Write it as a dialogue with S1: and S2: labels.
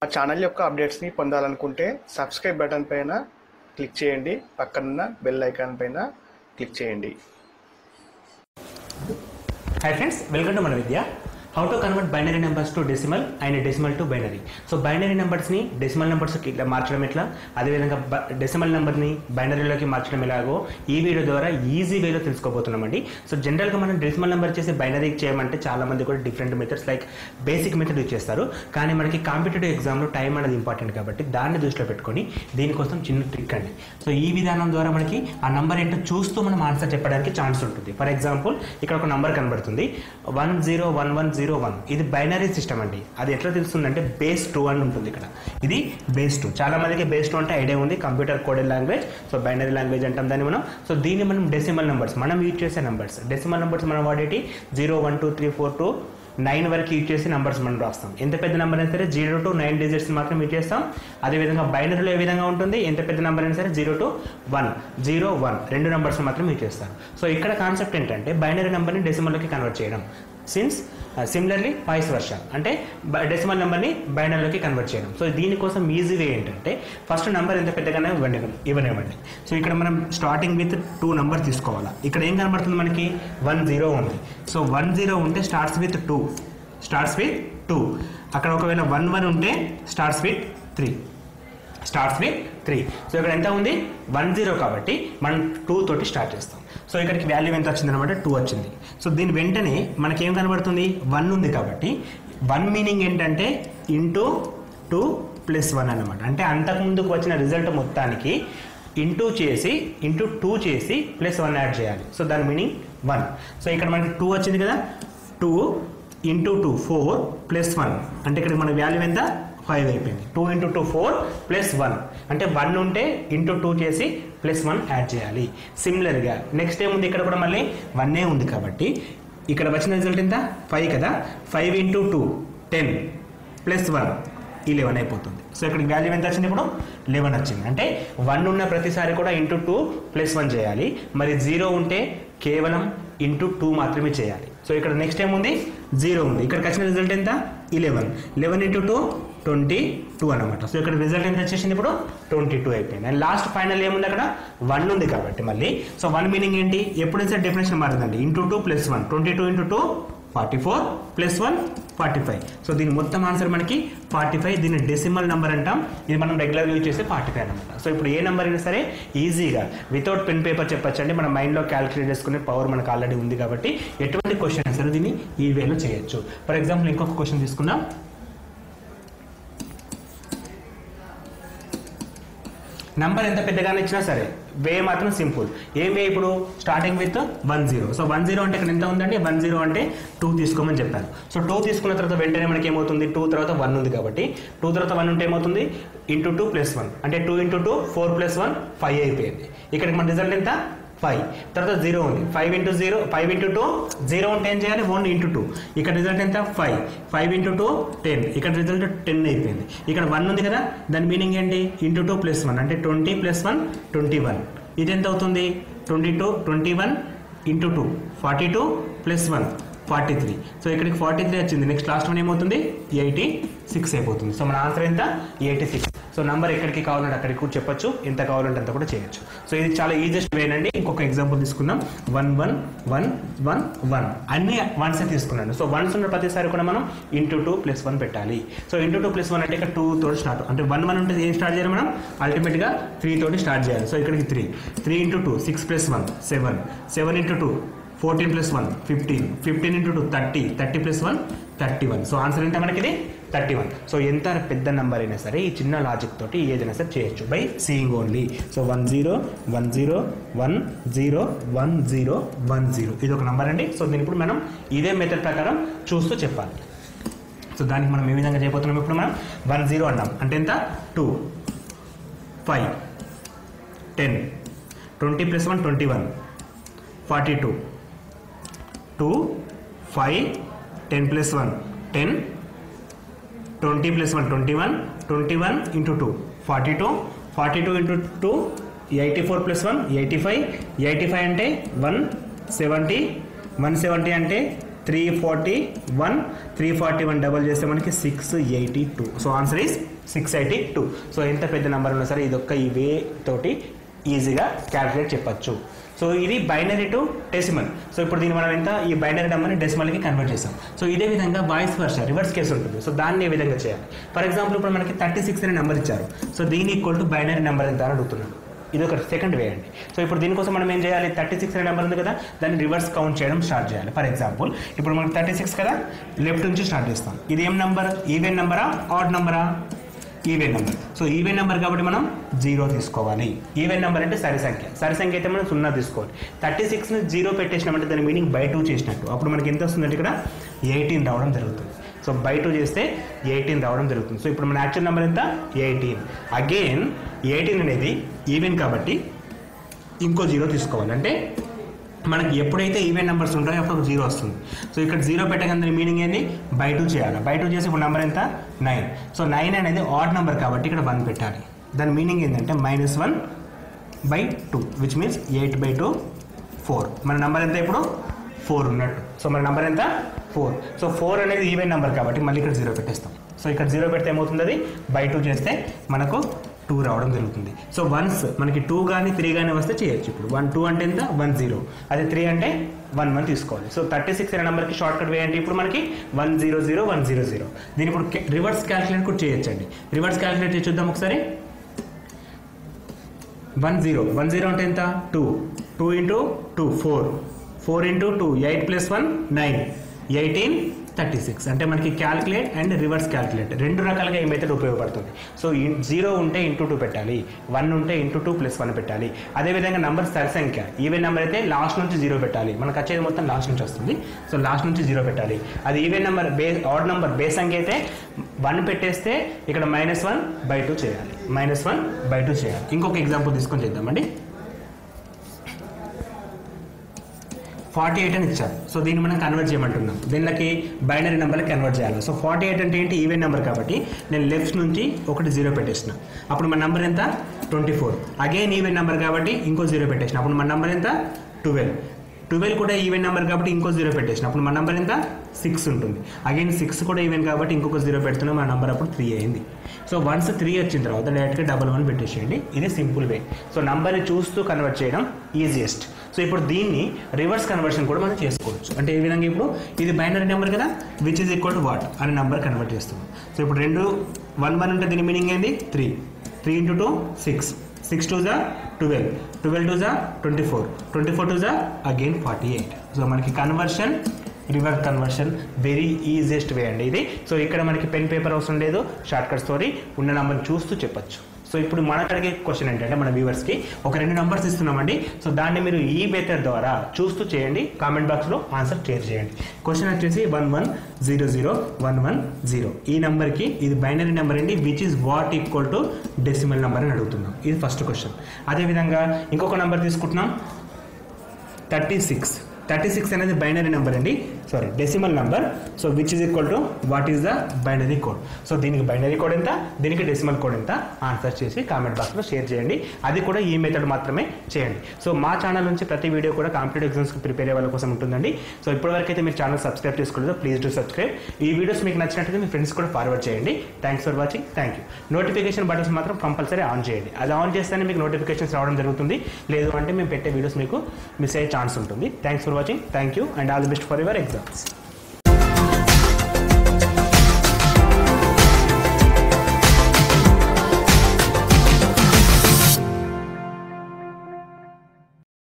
S1: మా ఛానల్ యొక్క అప్డేట్స్ని పొందాలనుకుంటే సబ్స్క్రైబ్ బటన్ పైన క్లిక్ చేయండి, పక్కనున్న బెల్ ఐకాన్ పైన క్లిక్ చేయండి.
S2: Hi friends, welcome to మన విద్య. How to convert binary numbers to decimal and decimal to binary. So binary numbers ని decimal numbers కి ఇట్లా మార్చడం ఎట్లా, అదే విధంగా decimal number ని binary లోకి మార్చడం ఎలాగో ఈ వీడియో ద్వారా ఈజీ వేలో తెలుసుకోబోతున్నామండి. సో జనరల్ గా మనం decimal number చేసి binary చేయమంటే చాలా మంది కూడా different methods like basic method use చేస్తారు. కానీ మనకి కాంపిటేటివ్ ఎగ్జామ్ లో టైం అనేది ఇంపార్టెంట్ కాబట్టి దాన్ని దృష్టిలో పెట్టుకొని దీనికోసం చిన్న ట్రిక్ అండి. సో ఈ విధానం ద్వారా మనకి ఆ నంబర్ ఏంటో చూస్తూ మనం ఆన్సర్ చెప్పడానికి ఛాన్స్ ఉంటుంది. ఫర్ ఎగ్జాంపుల్ ఇక్కడ ఒక నంబర్ కనబడుతుంది 101101. ఇది బైనరీ సిస్టమ్ అండి. అది ఎట్లా తెలుస్తుందంటే బేస్ 2 అని ఉంటుంది. ఇక్కడ ఇది బేస్ 2. చాలా మందికి బేస్ 2 అంటే ఐడియా ఉంది, computer coded language. So binary language అంటాం దాన్ని మనం. సో దీన్ని మనం డెసిమల్ నెంబర్స్ మనం యూజ్ చేసే నెంబర్స్, డెసిమల్ నెంబర్స్ మనం వాడేటి 0 1 2 3 4 2 9 వరకు యూజ్ చేసి నెంబర్స్ మనం రాస్తాం. ఎంత పెద్ద నెంబర్ అయినా సరే 0 to 9 డిజిట్స్ మాత్రం యూజ్ చేస్తాం. అదేవిధంగా బైనరీలో ఏ విధంగా ఉంటుంది, ఎంత పెద్ద నెంబర్ అయినా సరే 0 to 1 0 1 రెండు నెంబర్స్ మాత్రం యూజ్ చేస్తారు. సో ఇక్కడ కాన్సెప్ట్ ఏంటంటే బైనరీ నెంబర్ని డెసిమల్లోకి కన్వర్ట్ చేయడం. సిమిలర్లీ వైస్ వర్షా అంటే డెసిమల్ నెంబర్ని బైనరీలోకి కన్వర్ట్ చేయడం. సో దీనికోసం ఈజీ వే ఏంటంటే ఫస్ట్ నెంబర్ ఎంత పెద్దగానే ఇవ్వనివ్వండి. సో ఇక్కడ మనం స్టార్టింగ్ విత్ 2 నెంబర్ తీసుకోవాలా. ఇక్కడ ఏం కనబడుతుంది మనకి 10 ఉంది. సో 10 ఉంటే స్టార్ట్స్ విత్ 2. అక్కడ ఒకవేళ 11 ఉంటే స్టార్ట్స్ విత్ 3. సో ఇక్కడ ఎంత ఉంది 10 కాబట్టి మనం 2 తోటి స్టార్ట్ చేస్తాం. సో ఇక్కడికి వాల్యూ ఎంత వచ్చింది అనమాట 2 వచ్చింది. సో దీని వెంటనే మనకేం కనబడుతుంది 1 ఉంది కాబట్టి 1 మీనింగ్ ఏంటంటే ఇంటూ 2 + 1 అనమాట. అంటే అంతకుముందుకు వచ్చిన రిజల్ట్ మొత్తానికి ఇంటూ 2 చేసి +1 యాడ్ చేయాలి. సో దాని మీనింగ్ 1. సో ఇక్కడ మనకి 2 వచ్చింది కదా, 2 × 2 4 + 1 అంటే ఇక్కడ మన వాల్యూ ఎంత 5 అయిపోయింది. 2 × 2 4 + 1 అంటే 1 ఉంటే ఇంటూ 2 చేసి +1 యాడ్ చేయాలి. సిమిలర్గా నెక్స్ట్ ఏముంది, ఇక్కడ కూడా మళ్ళీ 1 ఉంది కాబట్టి ఇక్కడ వచ్చిన రిజల్ట్ ఎంత 5 కదా, 5 × 2 10 + 1 11 అయిపోతుంది. సో ఇక్కడ వాల్యూ ఎంత వచ్చింది ఇప్పుడు 11 వచ్చింది. అంటే 1 ఉన్న ప్రతిసారి కూడా ఇంటూ 2 + 1 చేయాలి. మరి 0 ఉంటే కేవలం ఇంటూ 2 మాత్రమే చేయాలి. సో ఇక్కడ నెక్స్ట్ ఏముంది 0 ఉంది. ఇక్కడికి వచ్చిన రిజల్ట్ ఎంత 11 × 2 22 అనమాట. సో ఇక్కడ రిజల్ట్ ఎంత వచ్చేసింది ఇప్పుడు 22 అయిపోయింది. అండ్ లాస్ట్ ఫైనల్ ఏముంది అక్కడ 1 ఉంది కాబట్టి మళ్ళీ సో 1 మీనింగ్ ఏంటి, ఎప్పుడైతే డెఫినేషన్ మారుతుందండి ఇంటూ 2 + 1 22 × 2 44 + 1 45. సో దీని మొత్తం ఆన్సర్ మనకి 45. దీన్ని డెసిమల్ నెంబర్ అంటాం. ఇది మనం రెగ్యులర్ యూజ్ చేసే 45 అనమాట. సో ఇప్పుడు ఏ నెంబర్ అయినా సరే ఈజీగా వితౌట్ పెన్ పేపర్ చెప్పచ్చండి. మన మైండ్లో క్యాలిక్యులేట్ చేసుకునే పవర్ మనకు ఆల్రెడీ ఉంది కాబట్టి ఎటువంటి క్వశ్చన్ అయినా సరే దీన్ని ఈ వేలో చేయొచ్చు. ఫర్ ఎగ్జాంపుల్ ఇంకొక క్వశ్చన్ తీసుకుందాం. నంబర్ ఎంత పెద్దగానే ఇచ్చినా సరే వే మాత్రం సింపుల్. ఏం వే ఇప్పుడు స్టార్టింగ్ విత్ 10. సో 10 అంటే ఇక్కడ ఎంత ఉందండి 10 అంటే 2 తీసుకోమని చెప్పాను. సో 2 తీసుకున్న తర్వాత వెంటనే మనకి ఏమవుతుంది 2 తర్వాత 1 ఉంది కాబట్టి 2 తర్వాత 1 ఉంటే ఏమవుతుంది ఇంటూ 2 + 1 అంటే 2 × 2 4 + 1 5 అయిపోయింది. ఇక్కడికి మన రిజల్ట్ ఎంత 5. తర్వాత 0 ఉంది, 5 × 2 0 ఉంటే ఏం చేయాలి 1 × 2. ఇక్కడ రిజల్ట్ ఎంత 5 × 2 10. ఇక్కడ రిజల్ట్ 10 అయిపోయింది. ఇక్కడ 1 ఉంది కదా, దాని మీనింగ్ ఏంటి ఇంటూ 2 + 1 అంటే 20 + 1 21. ఇది ఎంత అవుతుంది 21 × 2 42 + 1 43. సో ఇక్కడికి 43 వచ్చింది. నెక్స్ట్ లాస్ట్ వన్ ఏమవుతుంది 86 అయిపోతుంది. సో మన ఆన్సర్ ఎంత 86. సో నంబర్ ఎక్కడికి కావాలంటే అక్కడికి కూడా చెప్పొచ్చు, ఎంత కావాలంటే అంత కూడా చేయొచ్చు. సో ఇది చాలా ఈజియెస్ట్ వే అండి. ఇంకొక ఎగ్జాంపుల్ తీసుకుందాం. 1 1 1 1 1 అన్ని 1s తీసుకున్నాను. సో 1s ఉన్న ప్రతిసారి కూడా మనం ఇంటూ 2 + 1 పెట్టాలి. సో ఇంటూ 2 + 1 అంటే ఇక్కడ 2 తోటి స్టార్ట్ అంటే 1 1 ఉంటే ఏం స్టార్ట్ చేయాలి మనం అల్టిమేట్గా 3 తోటి స్టార్ట్ చేయాలి. సో ఇక్కడికి 3 × 2 6 + 1 7 7 × 2 14 + 1 15 15 × 2 30 30 + 1 31. సో ఆన్సర్ ఎంత మనకి ఇది 31. సో ఎంత పెద్ద నెంబర్ అయినా సరే ఈ చిన్న లాజిక్ తోటి ఏదైనా సరే చేయొచ్చు బై సీయింగ్ ఓన్లీ. సో 10 10 10 10 10 ఇది ఒక నెంబర్ అండి. సో దీని ఇప్పుడు మనం ఇదే మెథడ్ ప్రకారం చూస్తూ చెప్పాలి. సో దానికి మనం ఏ విధంగా చేయబోతున్నాం ఇప్పుడు మనం 10 అన్నాం అంటే ఎంత 2 5 10 20 + 1 21 42 2 5 10 + 1 10 20 + 1 21 21 × 2 42 42 × 2 84 + 1 85 85 అంటే 170 170 అంటే 341, 341 డబల్ చేస్తే మనకి 682. So answer is 682. సో ఎంత పెద్ద నెంబర్ ఉన్నా సరే ఇదొక్క ఈ వే తోటి ఈజీగా క్యాలిక్యులేట్ చెప్పచ్చు. సో ఇది బైనరీ టు డెసిమల్. సో ఇప్పుడు దీన్ని మనం ఎంత ఈ బైనరీ నెంబర్ని డెసిమల్కి కన్వర్ట్ చేస్తాం. సో ఇదే విధంగా వాయిస్ వర్సా రివర్స్ కేసు ఉంటుంది. సో దాన్ని ఏ విధంగా చేయాలి? ఫర్ ఎగ్జాంపుల్ ఇప్పుడు మనకి 36 అనే నెంబర్ ఇచ్చారు. సో దీని ఈక్వల్ టు బైనరీ నెంబర్ ఎంత అని అడుగుతున్నాడు. ఇది ఒక సెకండ్ వే అండి. సో ఇప్పుడు దీనికోసం మనం ఏం చేయాలి? 36 అనే నెంబర్ ఉంది కదా, దాన్ని రివర్స్ కౌంట్ చేయడం స్టార్ట్ చేయాలి. ఫర్ ఎగ్జాంపుల్ ఇప్పుడు మనకి 36 కదా, లెఫ్ట్ నుంచి స్టార్ట్ చేస్తాం. ఇది ఏం నెంబర్? ఈవెన్ నెంబరా ఆడ్ నెంబరా? Even number. So even number కాబట్టి మనం 0 తీసుకోవాలి. ఈవెన్ నెంబర్ అంటే సరి సంఖ్య. సరి సంఖ్య అయితే మనం 0 తీసుకోవాలి. 36ని 0 పెట్టేసినామంటే దాని మీనింగ్ బై 2 చేసినట్టు. అప్పుడు మనకి ఎంత వస్తుందంటే ఇక్కడ 18 రావడం జరుగుతుంది. సో బై 2 చేస్తే 18 రావడం జరుగుతుంది. సో ఇప్పుడు మన యాక్చువల్ నెంబర్ ఎంత? 18. అగైన్ 18 అనేది ఈవెన్ కాబట్టి ఇంకో 0 తీసుకోవాలి. అంటే మనకి ఎప్పుడైతే ఈవెన్ నెంబర్స్ ఉంటాయో అప్పుడు 0 వస్తుంది. సో ఇక్కడ 0 పెట్టగానే మీనింగ్ ఏంటి? బై 2 చేయాలి. బై 2 చేసి ఇప్పుడు నెంబర్ ఎంత? 9. సో 9 అనేది ఆడ్ నెంబర్ కాబట్టి ఇక్కడ 1 పెట్టాలి. దాని మీనింగ్ ఏంటంటే -1/2 విచ్ మీన్స్ 8/2 4. మన నెంబర్ ఎంత ఇప్పుడు? 4 ఉన్నట్టు. సో మన నెంబర్ ఎంత? 4. సో 4 అనేది ఈవెన్ నెంబర్ కాబట్టి మళ్ళీ ఇక్కడ 0 పెట్టేస్తాం. సో ఇక్కడ 0 పెడితే ఏమవుతుంది? అది బై 2 చేస్తే మనకు 2 రావడం జరుగుతుంది. సో వన్స్ మనకి 2 కానీ 3 కానీ వస్తే చేయొచ్చు. ఇప్పుడు 1 2 అంటే ఎంత? 1 0. అదే 3 అంటే 1 1 తీసుకోవాలి. సో 36 అనే నెంబర్కి షార్ట్ కట్ వే అంటే ఇప్పుడు మనకి 1 0 0 1 0 0. దీని ఇప్పుడు రివర్స్ క్యాలిక్యులేట్ కూడా చేయొచ్చండి. రివర్స్ క్యాలిక్యులేట్ చేసి చూద్దాం ఒకసారి. 1 0 1 0 అంటే ఎంత? 2 2 ఇంటూ 2 4 4 ఇంటూ 2 8 + 1 9 18 36. అంటే మనకి క్యాలిక్యులేట్ అండ్ రివర్స్ క్యాలిక్యులేట్ రెండు రకాలుగా ఈ మెథడ్ ఉపయోగపడుతుంది. సో 0 ఉంటే ఇంటూ 2 పెట్టాలి, 1 ఉంటే ఇంటూ 2 + 1 పెట్టాలి. అదేవిధంగా నెంబర్ సరి సంఖ్య ఈవెన్ నెంబర్ అయితే లాస్ట్ నుంచి 0 పెట్టాలి. మనకు వచ్చేది మొత్తం లాస్ట్ నుంచి వస్తుంది. సో లాస్ట్ నుంచి 0 పెట్టాలి. అది even number odd number base సంఖ్య అయితే 1 పెట్టేస్తే ఇక్కడ -1/2 చేయాలి. -1/2 చేయాలి. ఇంకొక ఎగ్జాంపుల్ తీసుకొని చేద్దామండి. 48 అని ఇచ్చారు. సో దీన్ని మనం కన్వర్ట్ చేయమంటున్నాం. దీనికి బైనరీ నెంబర్కి కన్వర్ట్ చేయాలి. సో 48 అంటే ఏంటి? ఈవెన్ నెంబర్ కాబట్టి నేను లెఫ్ట్ నుంచి ఒకటి 0 పెట్టేసిన. అప్పుడు మన నెంబర్ ఎంత? 24. అగైన్ ఈవెన్ నెంబర్ కాబట్టి ఇంకో 0 పెట్టేసిన. అప్పుడు మన నెంబర్ ఎంత? 12. 12 కూడా ఈవెన్ నెంబర్ కాబట్టి ఇంకో 0 పెట్టేసిన. అప్పుడు మన నెంబర్ ఎంత? 6 ఉంటుంది. అగైన్ 6 కూడా ఈవెన్ కాబట్టి ఇంకొక 0 పెడుతున్నాం. మన నెంబర్ అప్పుడు 3 అయింది. సో వన్స్ 3 వచ్చిన తర్వాత డైరెక్ట్గా 1 పెట్టేసేయండి. ఇది సింపుల్ వే. సో నెంబర్ని చూస్తూ కన్వర్ట్ చేయడం ఈజియెస్ట్. సో ఇప్పుడు దీన్ని రివర్స్ కన్వర్షన్ కూడా మనం చేసుకోవచ్చు. అంటే ఏ విధంగా? ఇప్పుడు ఇది బైనరీ నెంబర్ కదా, which is equal to what అనే నెంబర్ కన్వర్ట్ చేస్తున్నాం. సో ఇప్పుడు 1 1 ఉంటే దీని మీనింగ్ ఏంది? 3 3 ఇంటూ 2 6 6 2 12 12 2 24 24 2 అగైన్ 48. సో మనకి conversion reverse conversion very easiest way అండి ఇది. సో ఇక్కడ మనకి పెన్ పేపర్ అవసరం లేదు, షార్ట్ కట్ స్టోరీ ఉన్న నెంబర్ని చూస్తూ చెప్పచ్చు. సో ఇప్పుడు మనకు అడిగే క్వశ్చన్ ఏంటంటే మన వ్యూవర్స్కి ఒక 2 నెంబర్స్ ఇస్తున్నామండి. సో దాన్ని మీరు ఈ మెథడ్ ద్వారా చూస్తూ చేయండి. కామెంట్ బాక్స్లో ఆన్సర్ షేర్ చేయండి. క్వశ్చన్ వచ్చేసి 11001110. ఈ నెంబర్కి ఇది బైనరీ నెంబర్ అండి, which is what equal to decimal number అని అడుగుతున్నాం. ఇది ఫస్ట్ క్వశ్చన్. అదేవిధంగా ఇంకొక నెంబర్ తీసుకుంటున్నాం 36. 36 అనేది బైనరీ నెంబర్ అండి, sorry decimal number. So which is equal to what is the binary code. So దీనికి బైనరీ కోడ్ ఎంత, దీనికి డెసిమల్ కోడ్ ఎంత ఆన్సర్ చేసి కామెంట్ బాక్స్లో షేర్ చేయండి. అది కూడా ఈ మెథడ్ మాత్రమే చేయండి. సో మా ఛానల్ నుంచి ప్రతి వీడియో కూడా కాంపిటేటివ్ ఎగ్జామ్స్కి ప్రిపేర్ అయ్యే వాళ్ళ కోసం ఉంటుందండి. సో ఇప్పటివరకు అయితే మీరు ఛానల్ సబ్స్క్రైబ్ చేసుకోలేదు, ప్లీజ్ డూ సబ్స్క్రైబ్. ఈ వీడియోస్ మీకు నచ్చినట్లయితే మీ ఫ్రెండ్స్ కూడా ఫార్వర్డ్ చేయండి. Thanks for watching, thank you. Notification buttons మాత్రం కంపల్సరీ ఆన్ చేయండి. అది ఆన్ చేస్తేనే మీకు నోటిఫికేషన్స్ రావడం జరుగుతుంది. లేదు అంటే మేము పెట్టే వీడియోస్ మీకు మిస్ అయ్యే ఛాన్స్ ఉంటుంది. Thanks for watching, thank you, and all the best for your exams.